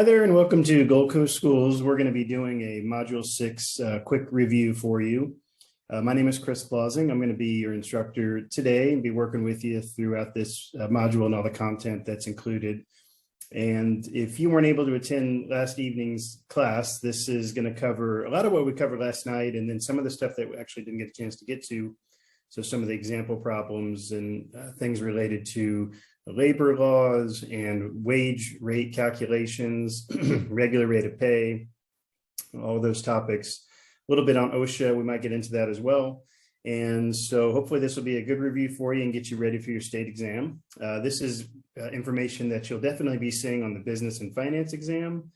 Hi there, and welcome to Gold Coast Schools. We're going to be doing a Module 6 quick review for you. My name is Chris Clausing. I'm going to be your instructor today and be working with you throughout this module and all the content that's included. And if you weren't able to attend last evening's class, this is going to cover a lot of what we covered last night, and then some of the stuff that we actually didn't get a chance to get to. So some of the example problems and things related to labor laws and wage rate calculations, regular rate of pay, all those topics. A little bit on OSHA, we might get into that as well. And so hopefully this will be a good review for you and get you ready for your state exam. This is information that you'll definitely be seeing on the business and finance exam.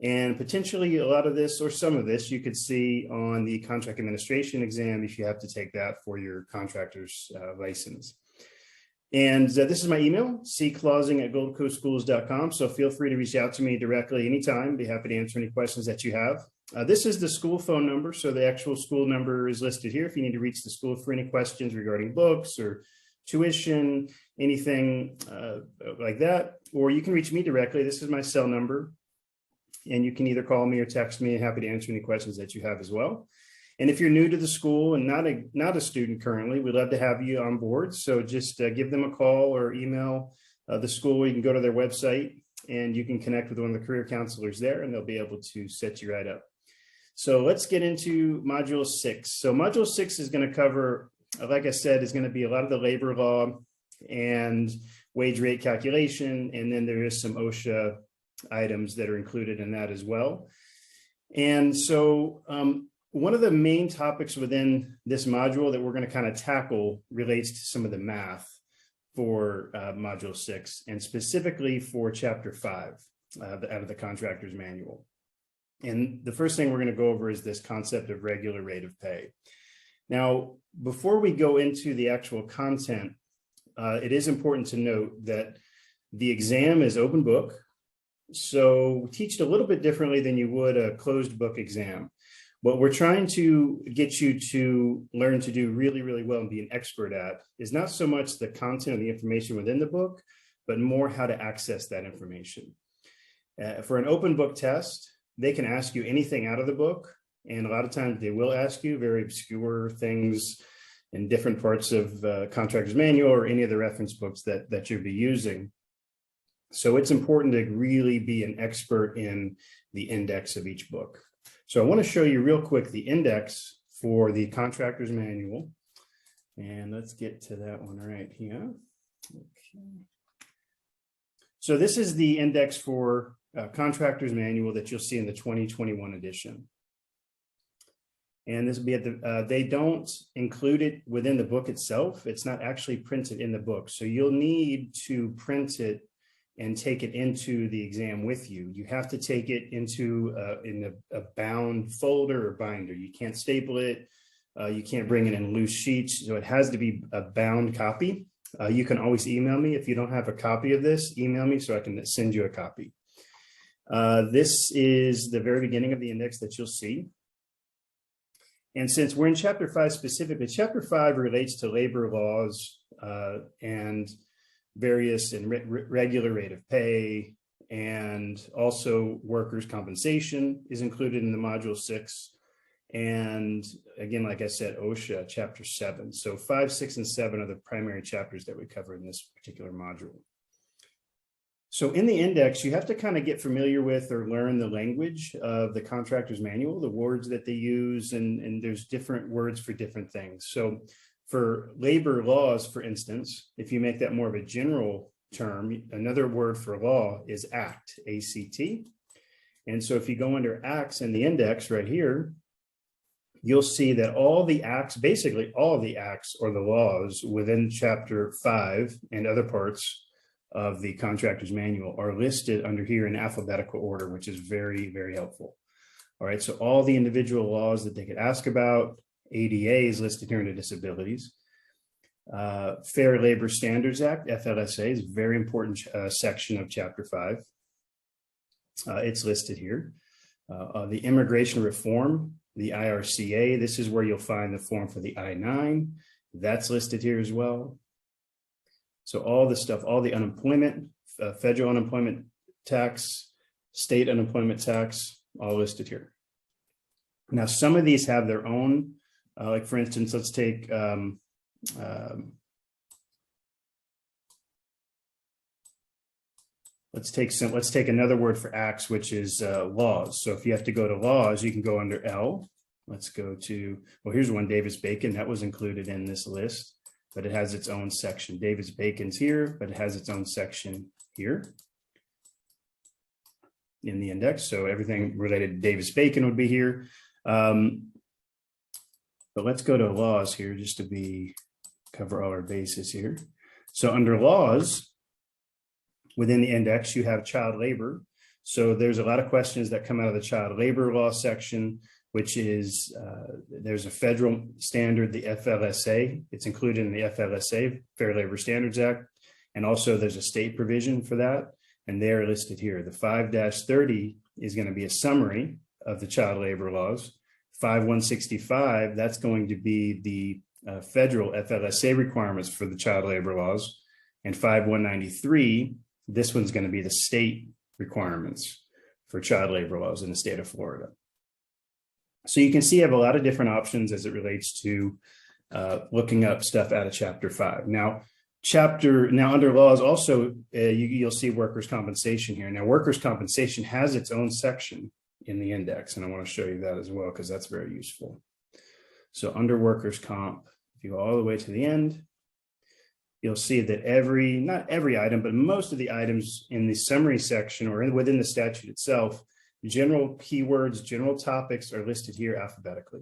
And potentially a lot of this or some of this you could see on the contract administration exam if you have to take that for your contractor's license. And this is my email, cclausing@goldcoastschools.com. So feel free to reach out to me directly anytime. Be happy to answer any questions that you have. This is the school phone number. So the actual school number is listed here if you need to reach the school for any questions regarding books or tuition, anything like that. Or you can reach me directly. This is my cell number. And you can either call me or text me. I'm happy to answer any questions that you have as well. And if you're new to the school and not a student currently, we'd love to have you on board. So just give them a call or email the school. You can go to their website and you can connect with one of the career counselors there, and they'll be able to set you right up. So let's get into Module 6. So Module 6 is going to cover, like I said, is going to be a lot of the labor law and wage rate calculation. And then there is some OSHA items that are included in that as well. And so one of the main topics within this module that we're going to kind of tackle relates to some of the math for Module 6 and specifically for Chapter 5 out of the Contractor's Manual. And the first thing we're going to go over is this concept of regular rate of pay. Now, before we go into the actual content, it is important to note that the exam is open book. So we teach it a little bit differently than you would a closed book exam. What we're trying to get you to learn to do really, really well and be an expert at is not so much the content of the information within the book, but more how to access that information. For an open book test, they can ask you anything out of the book. And a lot of times they will ask you very obscure things in different parts of Contractor's Manual or any of the reference books that you'll be using. So it's important to really be an expert in the index of each book. So I want to show you real quick the index for the Contractor's Manual. And let's get to that one right here. Okay. So this is the index for Contractor's Manual that you'll see in the 2021 edition. And this will be at the, they don't include it within the book itself. It's not actually printed in the book. So you'll need to print it and take it into the exam with you. You have to take it into in a bound folder or binder. You can't staple it. You can't bring it in loose sheets. So it has to be a bound copy. You can always email me. If you don't have a copy of this, email me so I can send you a copy. This is the very beginning of the index that you'll see. And since we're in Chapter 5 specifically, Chapter 5 relates to labor laws and various and regular rate of pay, and also workers' compensation is included in the Module 6. And again, like I said, OSHA, Chapter 7. So 5, 6, and 7 are the primary chapters that we cover in this particular module. So in the index, you have to kind of get familiar with or learn the language of the Contractor's Manual, the words that they use, and there's different words for different things. So for labor laws, for instance, if you make that more of a general term, another word for law is act, A-C-T. And so if you go under acts in the index right here, you'll see that all the acts, basically all the acts or the laws within Chapter 5 and other parts of the Contractor's Manual are listed under here in alphabetical order, which is very, very helpful. All right, so all the individual laws that they could ask about, ADA is listed here under disabilities. Fair Labor Standards Act, FLSA, is a very important section of Chapter 5. It's listed here. The Immigration Reform, the IRCA, this is where you'll find the form for the I-9. That's listed here as well. So all the stuff, all the unemployment, federal unemployment tax, state unemployment tax, all listed here. Now, some of these have their own, like for instance, let's take let's take another word for acts, which is laws. So if you have to go to laws, you can go under L. Let's go to, well, here's one, Davis-Bacon, that was included in this list, but it has its own section. Davis-Bacon's here, but it has its own section here in the index. So everything related to Davis-Bacon would be here. But let's go to laws here just to cover all our bases here. So under laws, within the index, you have child labor. So there's a lot of questions that come out of the child labor law section, which is, there's a federal standard, the FLSA. It's included in the FLSA, Fair Labor Standards Act. And also there's a state provision for that. And they're listed here. The 5-30 is going to be a summary of the child labor laws. 5165, that's going to be the federal FLSA requirements for the child labor laws. And 5193, this one's going to be the state requirements for child labor laws in the state of Florida. So you can see I have a lot of different options as it relates to looking up stuff out of Chapter 5. Now under laws also, you'll see workers' compensation here. Now workers' compensation has its own section in the index, and I want to show you that as well because that's very useful. So under workers' comp, if you go all the way to the end, you'll see that not every item, but most of the items in the summary section or within the statute itself, general keywords, general topics are listed here alphabetically.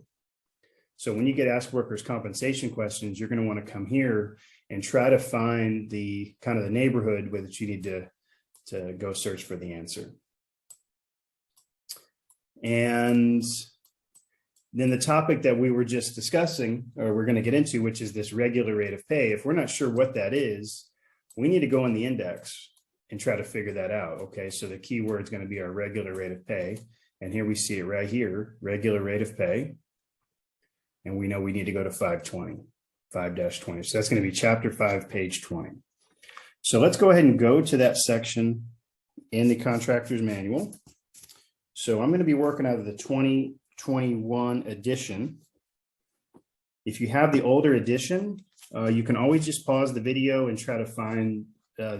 So when you get asked workers' compensation questions, you're going to want to come here and try to find the kind of the neighborhood where that you need to go search for the answer. And then the topic that we were just discussing, or we're going to get into, which is this regular rate of pay. If we're not sure what that is, we need to go in the index and try to figure that out. Okay, so the keyword is going to be our regular rate of pay. And here we see it right here, regular rate of pay. And we know we need to go to 5-20. So that's going to be Chapter 5, page 20. So let's go ahead and go to that section in the Contractor's Manual. So I'm going to be working out of the 2021 edition. If you have the older edition, you can always just pause the video and try to find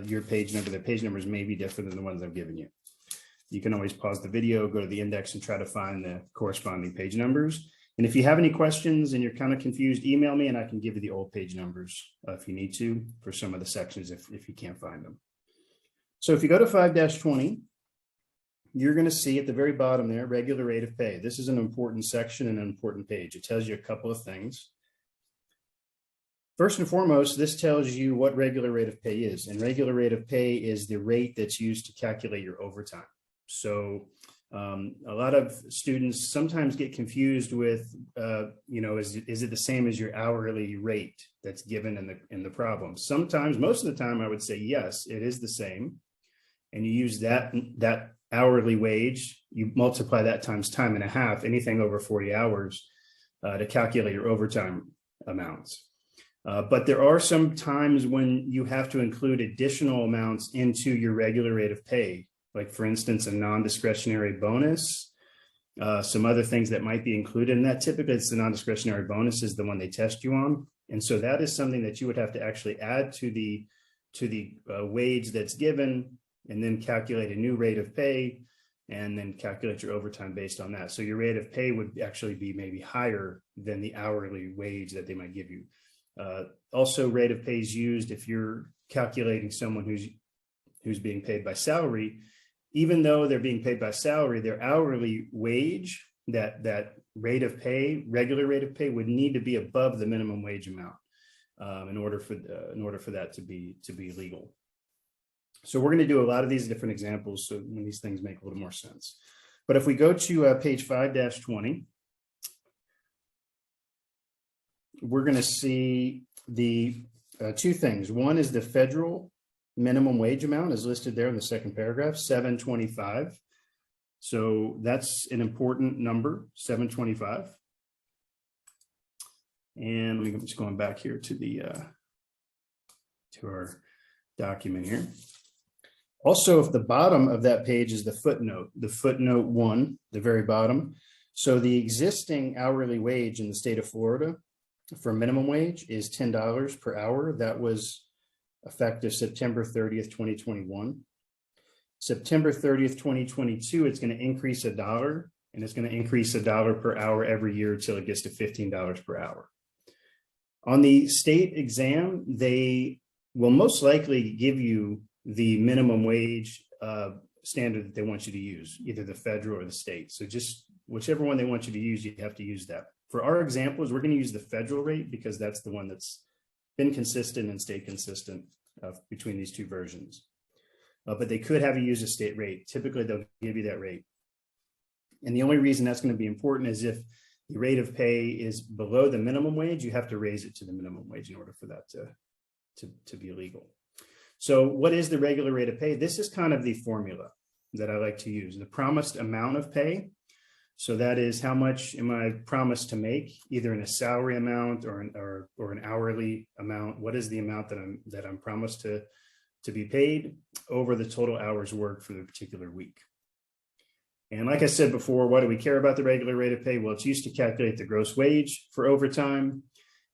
your page number. The page numbers may be different than the ones I've given you. You can always pause the video, go to the index and try to find the corresponding page numbers. And if you have any questions and you're kind of confused, email me and I can give you the old page numbers if you need to for some of the sections if you can't find them. So if you go to 5-20, you're going to see at the very bottom there, regular rate of pay. This is an important section and an important page. It tells you a couple of things. First and foremost, this tells you what regular rate of pay is. And regular rate of pay is the rate that's used to calculate your overtime. So a lot of students sometimes get confused with, is it the same as your hourly rate that's given in the problem? Sometimes, most of the time, I would say, yes, it is the same. And you use that hourly wage, you multiply that times time and a half, anything over 40 hours to calculate your overtime amounts. But there are some times when you have to include additional amounts into your regular rate of pay, like for instance, a non-discretionary bonus, some other things that might be included in that. Typically, it's the non-discretionary bonus is the one they test you on. And so that is something that you would have to actually add to the wage that's given, and then calculate a new rate of pay, and then calculate your overtime based on that. So your rate of pay would actually be maybe higher than the hourly wage that they might give you. Also, rate of pay is used if you're calculating someone who's being paid by salary. Even though they're being paid by salary, their hourly wage, that rate of pay, regular rate of pay, would need to be above the minimum wage amount in order for that to be legal. So we're going to do a lot of these different examples so when these things make a little more sense. But if we go to page 5-20, we're going to see the two things. One is the federal minimum wage amount is listed there in the second paragraph, $7.25. So that's an important number, $7.25. And let me just going back here to our document here. Also, if the bottom of that page is the footnote 1, the very bottom. So the existing hourly wage in the state of Florida for minimum wage is $10 per hour. That was effective September 30th, 2021. September 30th, 2022, it's going to increase $1, and it's going to increase $1 per hour every year until it gets to $15 per hour. On the state exam, they will most likely give you the minimum wage standard that they want you to use, either the federal or the state. So just whichever one they want you to use, you have to use that. For our examples, we're going to use the federal rate because that's the one that's been consistent and stayed consistent between these two versions. But they could have you use a state rate. Typically, they'll give you that rate. And the only reason that's going to be important is if the rate of pay is below the minimum wage, you have to raise it to the minimum wage in order for that to be legal. So what is the regular rate of pay? This is kind of the formula that I like to use. The promised amount of pay. So that is how much am I promised to make, either in a salary amount or an hourly amount. What is the amount that I'm promised to be paid over the total hours worked for the particular week? And like I said before, why do we care about the regular rate of pay? Well, it's used to calculate the gross wage for overtime.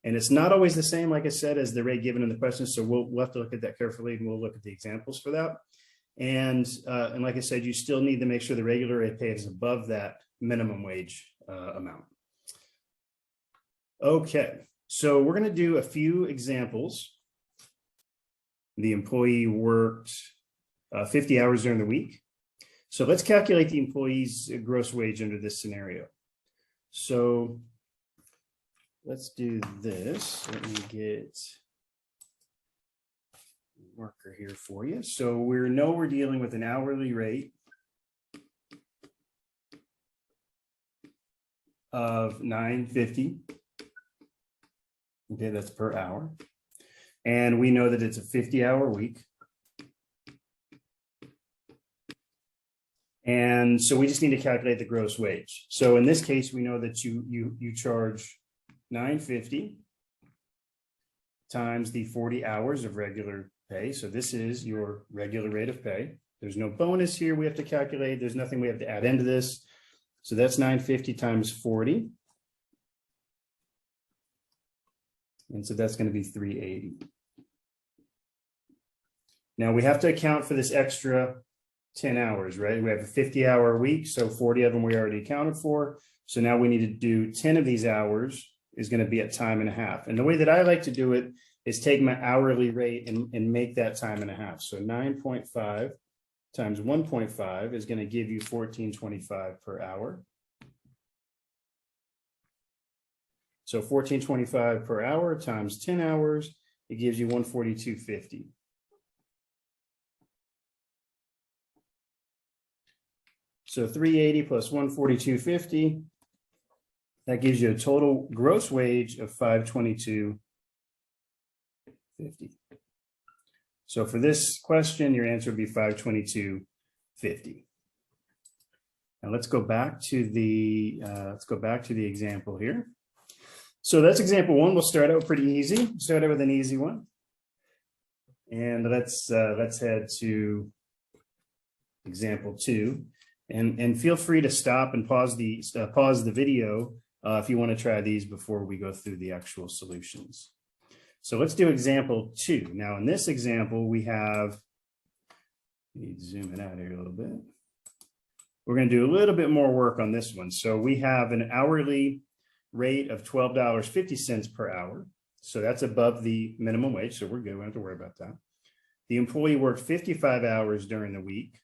And it's not always the same, like I said, as the rate given in the question. So we'll have to look at that carefully, and we'll look at the examples for that. And like I said, you still need to make sure the regular rate of pay is above that minimum wage amount. Okay, so we're going to do a few examples. The employee worked 50 hours during the week. So let's calculate the employee's gross wage under this scenario. So let's do this. Let me get a marker here for you. So we know we're dealing with an hourly rate of $9.50. Okay, that's per hour. And we know that it's a 50-hour week. And so we just need to calculate the gross wage. So in this case, we know that you charge $9.50 times the 40 hours of regular pay. So this is your regular rate of pay. There's no bonus here we have to calculate. There's nothing we have to add into this. So that's $9.50 times 40. And so that's going to be $3.80. Now we have to account for this extra 10 hours, right? We have a 50-hour week, so 40 of them we already accounted for. So now we need to do 10 of these hours is going to be at time and a half. And the way that I like to do it is take my hourly rate and make that time and a half. So 9.5 times 1.5 is going to give you $14.25 per hour. So $14.25 per hour times 10 hours, it gives you $142.50. So $3.80 plus $142.50, that gives you a total gross wage of $522.50. So for this question, your answer would be $522.50. Now let's go back to the example here. So that's example 1. We'll start out pretty easy. Start out with an easy one, and let's head to example 2. And feel free to stop and pause the video if you want to try these before we go through the actual solutions. So let's do example 2. Now in this example, we have, let me zoom it out here a little bit. We're going to do a little bit more work on this one. So we have an hourly rate of $12.50 per hour. So that's above the minimum wage. So we're good. We don't have to worry about that. The employee worked 55 hours during the week.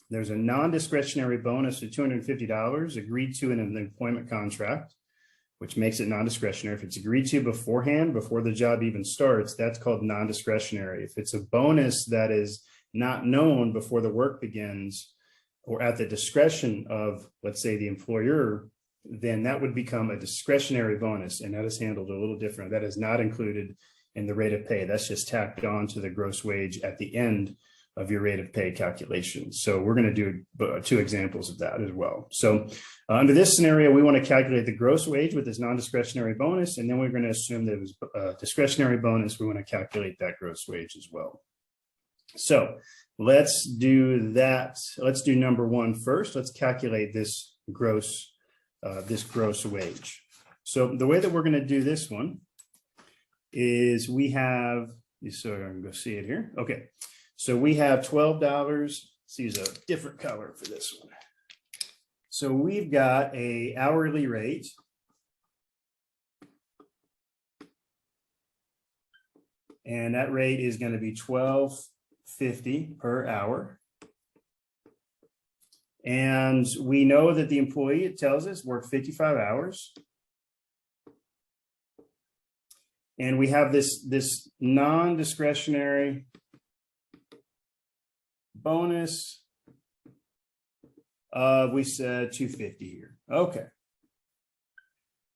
There's a non-discretionary bonus of $250 agreed to in an employment contract, which makes it non-discretionary. If it's agreed to beforehand, before the job even starts, that's called non-discretionary. If it's a bonus that is not known before the work begins or at the discretion of, let's say, the employer, then that would become a discretionary bonus, and that is handled a little different. That is not included in the rate of pay. That's just tacked on to the gross wage at the end of your rate of pay calculation. So we're going to do 2 examples of that as well. So under this scenario, we want to calculate the gross wage with this non-discretionary bonus, and then we're going to assume that it was a discretionary bonus. We want to calculate that gross wage as well. So let's do that. Let's do number one first. Let's calculate this gross wage. So the way that we're going to do this one is we have, so I'm going to go see it here. Okay. So we have $12. Let's use a different color for this one. So we've got a hourly rate. And that rate is going to be $12.50 per hour. And we know that the employee, it tells us, worked 55 hours. And we have this non-discretionary bonus of, we said $250 here. Okay.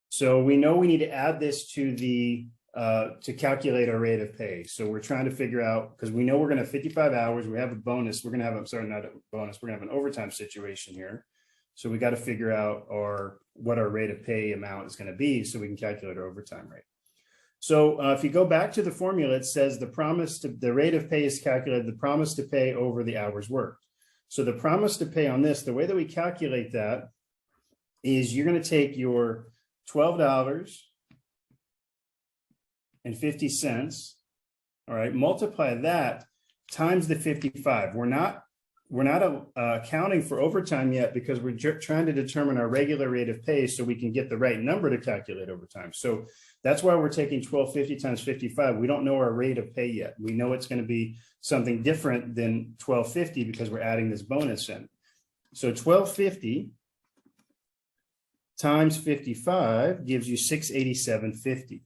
So we know we need to add this to the to calculate our rate of pay. So we're trying to figure out, because we know we're going to have 55 hours, we have a bonus, we're going to have, I'm sorry, not a bonus, we're going to have an overtime situation here. So we got to figure out what our rate of pay amount is going to be so we can calculate our overtime rate. So if you go back to the formula, it says the rate of pay is calculated, the promise to pay over the hours worked. So the promise to pay on this, the way that we calculate that is you're going to take your $12.50, all right, multiply that times the 55. We're not accounting for overtime yet because we're trying to determine our regular rate of pay so we can get the right number to calculate overtime. So that's why we're taking $12.50 times 55. We don't know our rate of pay yet. We know it's going to be something different than $12.50 because we're adding this bonus in. So $12.50 times 55 gives you $687.50.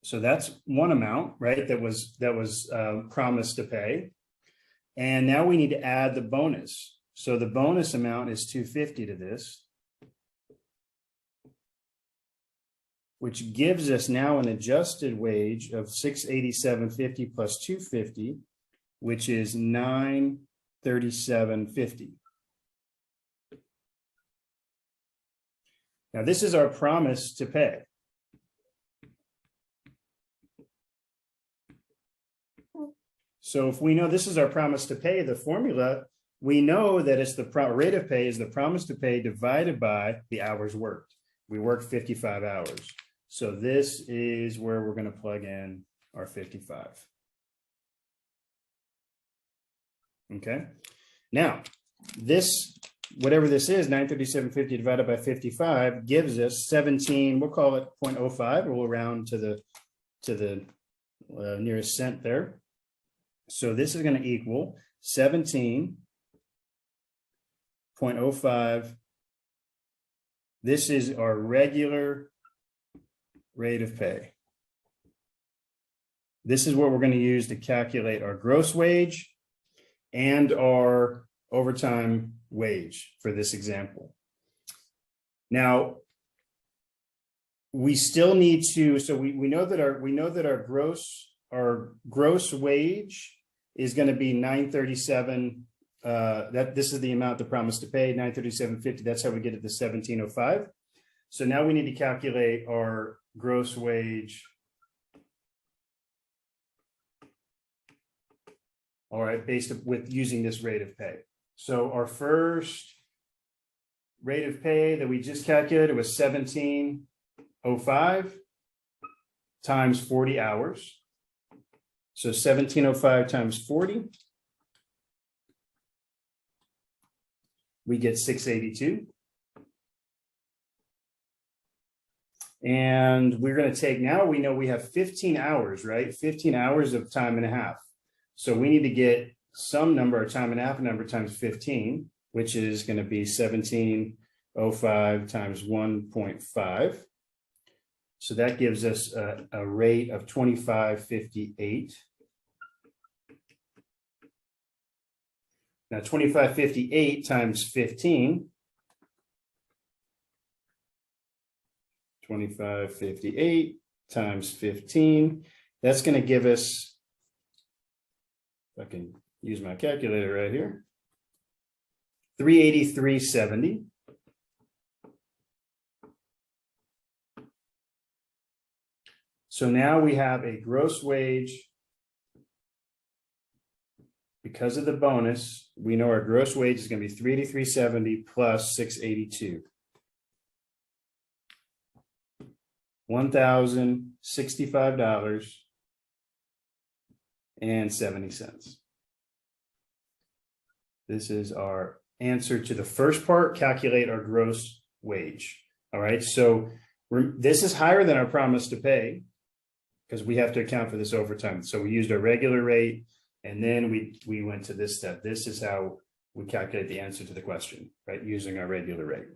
So that's one amount, right? That was promised to pay. And now we need to add the bonus. So the bonus amount is $250 to this, which gives us now an adjusted wage of $687.50 plus $250, which is $937.50. Now this is our promise to pay. So if we know this is our promise to pay, the formula, we know that it's the rate of pay is the promise to pay divided by the hours worked. We worked 55 hours. So this is where we're going to plug in our 55. Okay. Now, this, whatever this is, 937.50 divided by 55 gives us 17, we'll call it 0.05, or we'll round to the nearest cent there. So this is going to equal 17.05. This is our regular rate of pay. This is what we're going to use to calculate our gross wage and our overtime wage for this example. Now, we still need to, so we know that our gross wage is going to be $937. That this is the amount the promise to pay, $937.50. That's how we get to the $17.05. So now we need to calculate our gross wage. All right, based with using this rate of pay. So our first rate of pay that we just calculated was $17.05 times 40 hours. So $17.05 times 40, we get $682. And we're going to take, now we know we have 15 hours, right? 15 hours of time and a half. So we need to get some number, a time and a half number times 15, which is going to be 17.05 times 1.5. So that gives us a rate of $25.58. Now, $25.58 times 15. $25.58 times 15. That's going to give us, if I can use my calculator right here, $383.70. So now we have a gross wage because of the bonus, we know our gross wage is going to be $383.70 plus $682. $1,065.70. This is our answer to the first part, calculate our gross wage. All right, so this is higher than our promise to pay because we have to account for this overtime. So we used our regular rate, and then we went to this step. This is how we calculate the answer to the question, right? Using our regular rate.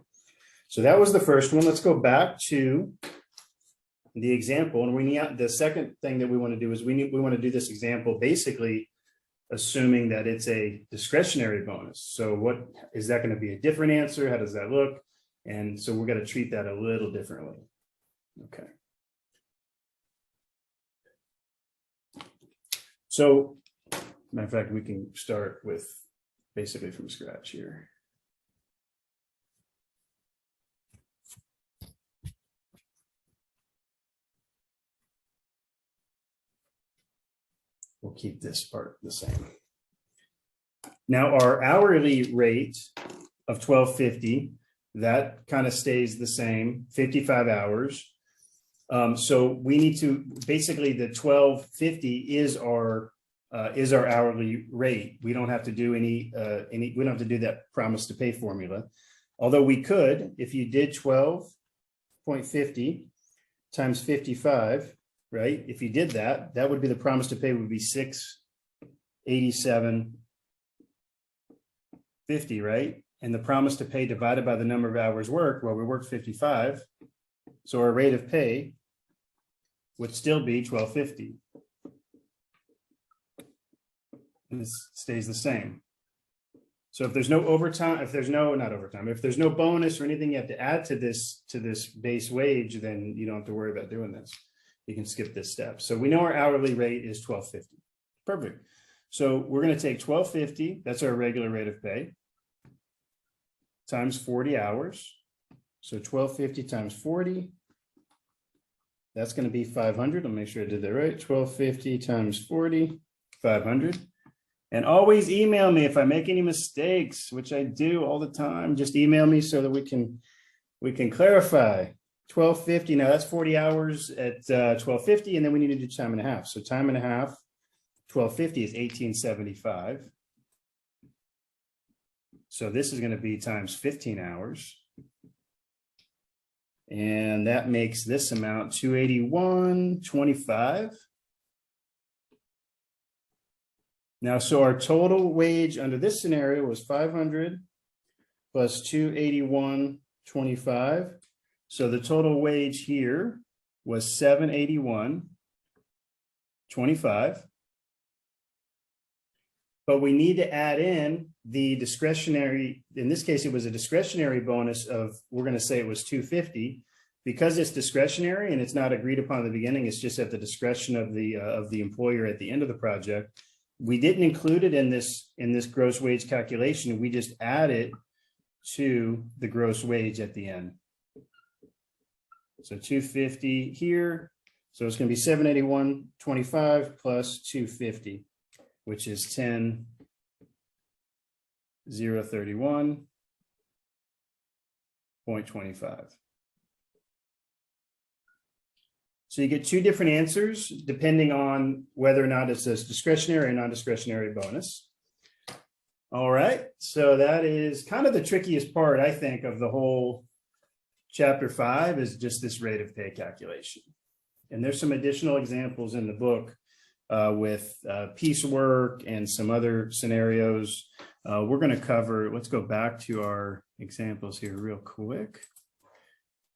So that was the first one. Let's go back to the example. And we need the second thing that we want to do is we want to do this example basically assuming that it's a discretionary bonus. So what is that going to be a different answer? How does that look? And so we're going to treat that a little differently. Okay. So, matter of fact, we can start with basically from scratch here. We'll keep this part the same. Now our hourly rate of $12.50, that kind of stays the same, 55 hours. So we need to basically the $12.50 is our hourly rate. We don't have to do we don't have to do that promise to pay formula. Although we could, if you did 12.50 times 55, right? If you did that, that would be the promise to pay would be $687.50, right? And the promise to pay divided by the number of hours worked, well, we worked 55. So our rate of pay would still be $12.50. And this stays the same. So if there's no overtime, if there's no bonus or anything you have to add to this base wage, then you don't have to worry about doing this. You can skip this step. So we know our hourly rate is $12.50. Perfect. So we're going to take $12.50, that's our regular rate of pay, times 40 hours. So $12.50 times 40, that's going to be 500. I'll make sure I did that right. $12.50 times 40, 500. And always email me if I make any mistakes, which I do all the time. Just email me so that we can clarify. $12.50. Now that's 40 hours at $12.50, and then we need to do time and a half. So time and a half, $12.50 is $18.75. So this is going to be times 15 hours. And that makes this amount $281.25. Now, so our total wage under this scenario was 500 plus 281.25. So the total wage here was $781.25. But we need to add in the discretionary, in this case, it was a discretionary bonus of, we're going to say it was $250. Because it's discretionary and it's not agreed upon in the beginning, it's just at the discretion of the employer at the end of the project. We didn't include it in this gross wage calculation. We just add it to the gross wage at the end. So 250 here. So it's going to be 781.25 plus 250, which is 10,031.25. So you get two different answers depending on whether or not it's a discretionary or non-discretionary bonus. All right, so that is kind of the trickiest part, I think, of the whole chapter 5 is just this rate of pay calculation. And there's some additional examples in the book with piecework and some other scenarios. We're going to cover, let's go back to our examples here real quick.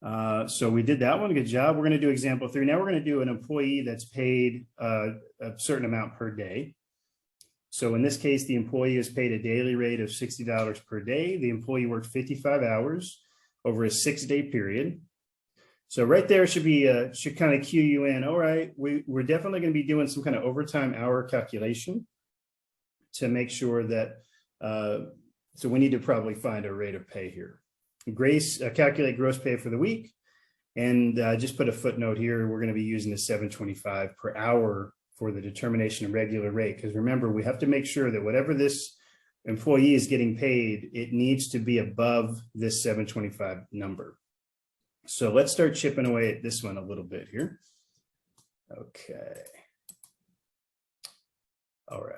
So we did that one, good job. We're going to do example 3. Now we're going to do an employee that's paid a certain amount per day. So in this case, the employee is paid a daily rate of $60 per day. The employee worked 55 hours over a 6-day period. So right there should kind of cue you in. All right, we're definitely going to be doing some kind of overtime hour calculation to make sure that, so we need to probably find a rate of pay here. Calculate gross pay for the week, and just put a footnote here. We're going to be using the $7.25 per hour for the determination of regular rate. Because remember, we have to make sure that whatever this employee is getting paid, it needs to be above this 725 number. So let's start chipping away at this one a little bit here. Okay. All right.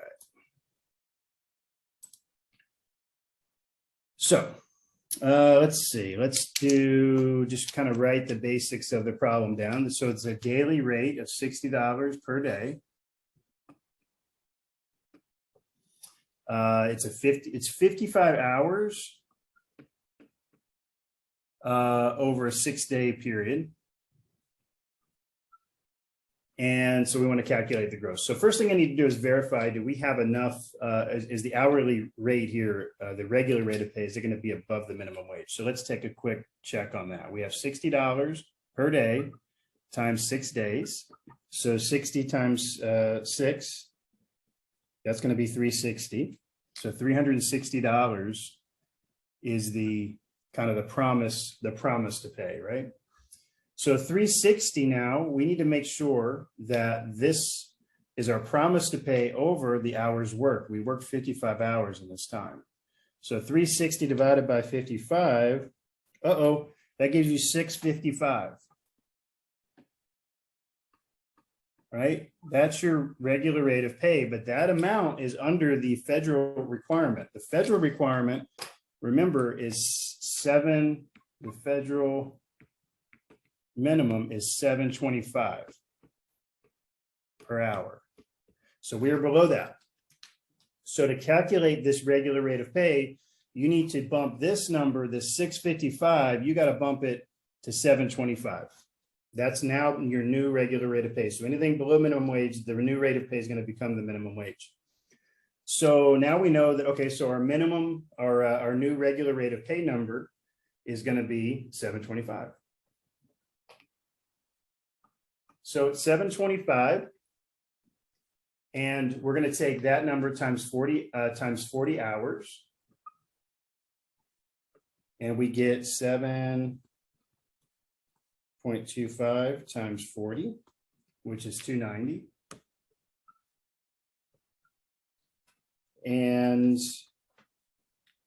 So let's see, let's just kind of write the basics of the problem down. So it's a daily rate of $60 per day. It's 55 hours over a 6-day period. And so we want to calculate the gross. So first thing I need to do is verify, do we have enough, is the hourly rate here, the regular rate of pay, is it going to be above the minimum wage? So let's take a quick check on that. We have $60 per day times 6 days. So 60 times 6, that's going to be $360. So $360 is the kind of the promise to pay, right? So 360 now, we need to make sure that this is our promise to pay over the hours worked. We worked 55 hours in this time. So 360 divided by 55, that gives you 655. Right? That's your regular rate of pay, but that amount is under the federal requirement. The federal requirement, remember, is the federal minimum is $7.25 per hour. So we are below that. So to calculate this regular rate of pay, you need to bump this number, this 655, you got to bump it to $7.25. That's now your new regular rate of pay. So anything below minimum wage, the new rate of pay is going to become the minimum wage. So now we know that, okay, so our minimum, our new regular rate of pay number is going to be $7.25. So it's $7.25, and we're going to take that number times 40 hours, and we get 7.25 times 40, which is 290. And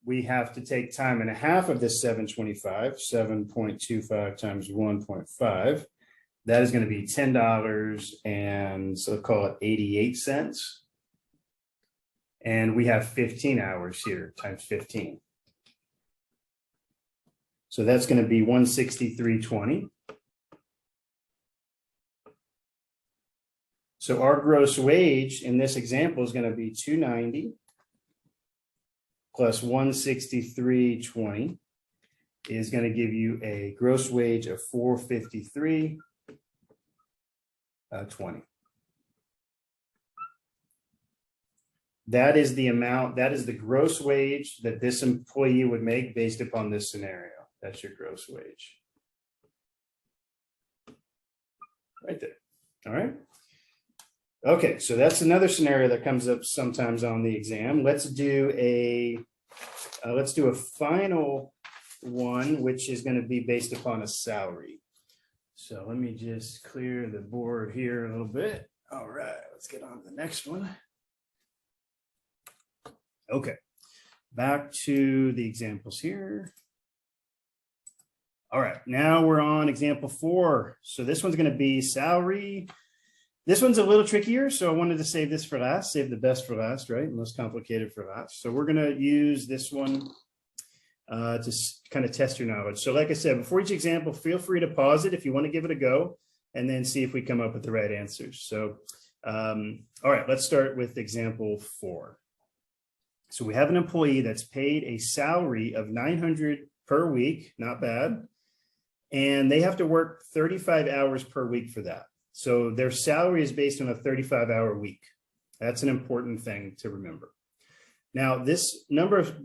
we have to take time and a half of this 7.25, 7.25 times 1.5. That is going to be $10, and so call it 88 cents. And we have 15 hours here times 15. So that's going to be 163.20. So our gross wage in this example is going to be 290 plus 163.20 is going to give you a gross wage of 453.20. That is the amount, that is the gross wage that this employee would make based upon this scenario. That's your gross wage. Right there. All right. Okay, so that's another scenario that comes up sometimes on the exam. Let's do a final one, which is going to be based upon a salary. So let me just clear the board here a little bit. All right, let's get on to the next one. Okay, back to the examples here. All right, now we're on example 4. So this one's going to be salary. This one's a little trickier, so I wanted to save this for last, save the best for last, right? Most complicated for last. So we're going to use this one to kind of test your knowledge. So like I said, before each example, feel free to pause it if you want to give it a go, and then see if we come up with the right answers. So, all right, let's start with example 4. So we have an employee that's paid a salary of $900 per week, not bad, and they have to work 35 hours per week for that. So their salary is based on a 35-hour week. That's an important thing to remember. Now, this number of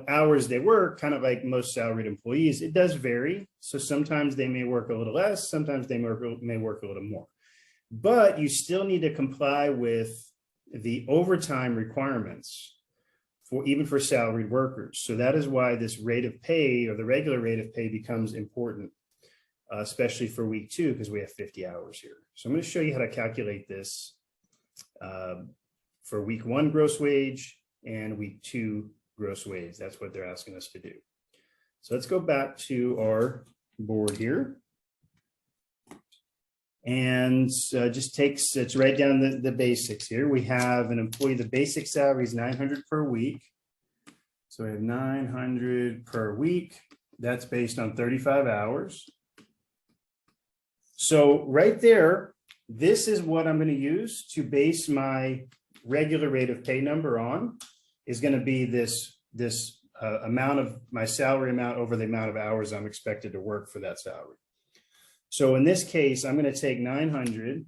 hours they work, kind of like most salaried employees, it does vary. So sometimes they may work a little less, sometimes they may work a little more. But you still need to comply with the overtime requirements even for salaried workers. So that is why this rate of pay, or the regular rate of pay, becomes important, especially for week 2, because we have 50 hours here. So I'm going to show you how to calculate this for week 1 gross wage and week 2 gross wage. That's what they're asking us to do. So let's go back to our board here. And let's write down the basics here. We have an employee, the basic salary is $900 per week. So we have $900 per week. That's based on 35 hours. So right there, this is what I'm going to use to base my regular rate of pay number on, is going to be this amount of my salary amount over the amount of hours I'm expected to work for that salary. So in this case, I'm going to take 900,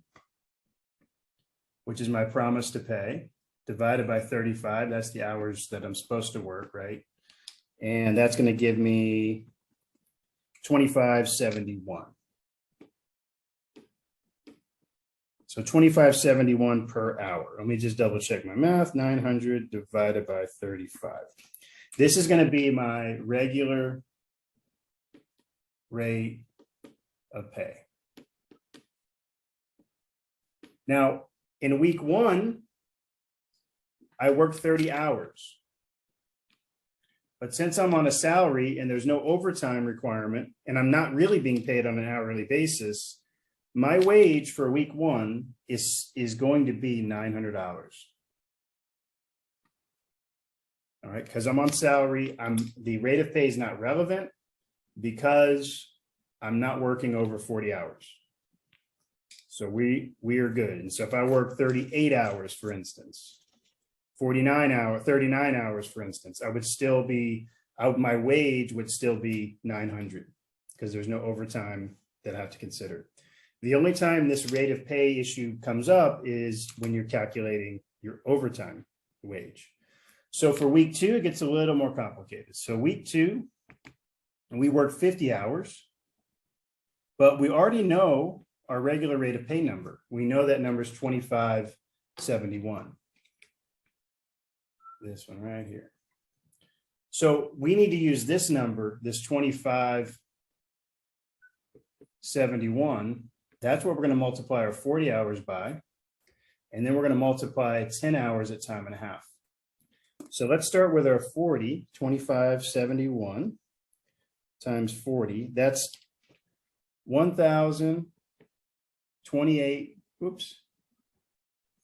which is my promise to pay, divided by 35. That's the hours that I'm supposed to work, right? And that's going to give me $25.71. So $25.71 per hour. Let me just double check my math. 900 divided by 35. This is going to be my regular rate of pay. Now, in week 1, I worked 30 hours. But since I'm on a salary and there's no overtime requirement, and I'm not really being paid on an hourly basis, my wage for week 1 is going to be $900. All right, because I'm on salary, the rate of pay is not relevant because I'm not working over 40 hours. So we are good. And so if I work 38 hours, for instance, 39 hours, for instance, I would still be out. My wage would still be 900 because there's no overtime that I have to consider. The only time this rate of pay issue comes up is when you're calculating your overtime wage. So for week 2, it gets a little more complicated. So week 2, we work 50 hours, but we already know our regular rate of pay number. We know that number is $25.71. This one right here. So we need to use this number, this $25.71. That's what we're going to multiply our 40 hours by. And then we're going to multiply 10 hours at time and a half. So let's start with our 40, 25.71 times 40. That's 1,028,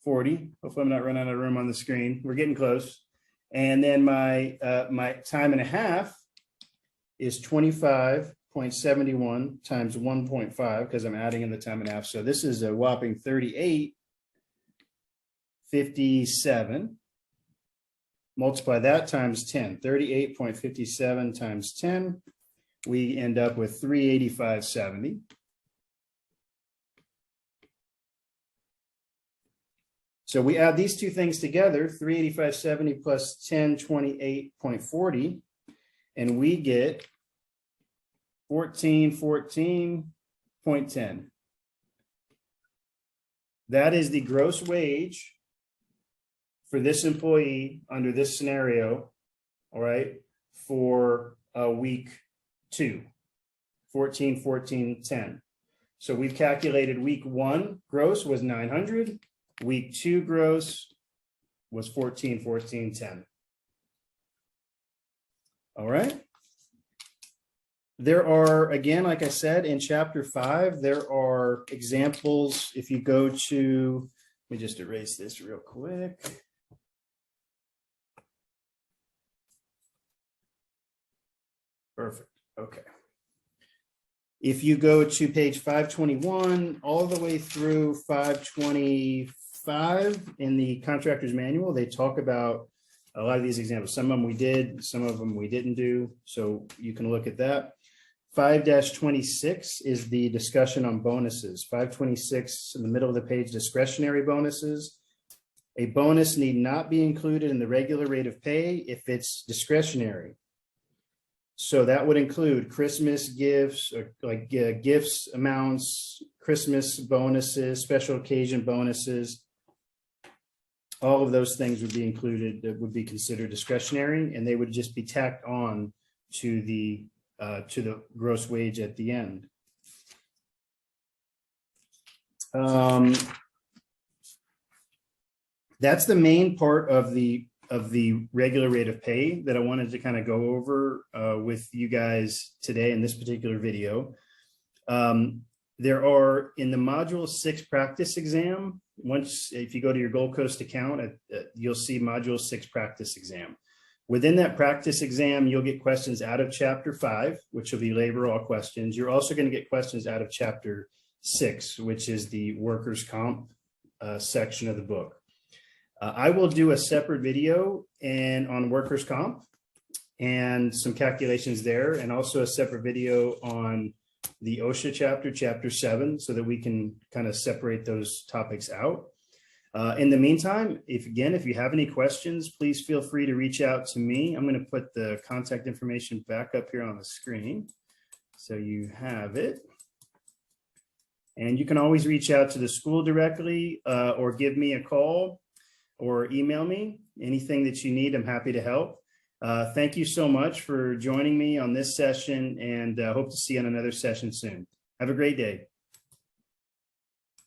40. Hopefully I'm not running out of room on the screen. We're getting close. And then my time and a half is 25.71 times 1.5 because I'm adding in the time and a half. So this is a whopping 38.57. Multiply that times 10, 38.57 times 10. We end up with 385.70. So we add these two things together, 385.70 plus 1028.40, and we get 1414.10. That is the gross wage for this employee under this scenario, all right, for week 2, 1414.10. So we've calculated week 1 gross was 900. Week 2 gross was 1414.10. All right. There are, again, like I said, in chapter 5, there are examples. If you go to, let me just erase this real quick. Perfect. Okay. If you go to page 521 all the way through 525 in the contractor's manual, they talk about a lot of these examples. Some of them we did, some of them we didn't do. So you can look at that. 5-26 is the discussion on bonuses. 526 in the middle of the page, discretionary bonuses. A bonus need not be included in the regular rate of pay if it's discretionary. So that would include Christmas gifts, or like gifts amounts, Christmas bonuses, special occasion bonuses. All of those things would be included, that would be considered discretionary, and they would just be tacked on to the gross wage at the end. that's the main part of the regular rate of pay that I wanted to kind of go over with you guys today in this particular video. There are in the module 6 practice exam, if you go to your Gold Coast account, you'll see module 6 practice exam. Within that practice exam, you'll get questions out of chapter 5, which will be labor all questions. You're also going to get questions out of chapter 6, which is the workers' comp section of the book. I will do a separate video on workers' comp and some calculations there, and also a separate video on the OSHA chapter, chapter 7, so that we can kind of separate those topics out. In the meantime, if you have any questions, please feel free to reach out to me. I'm going to put the contact information back up here on the screen so you have it. And you can always reach out to the school directly or give me a call or email me. Anything that you need, I'm happy to help. Thank you so much for joining me on this session, and hope to see you on another session soon. Have a great day.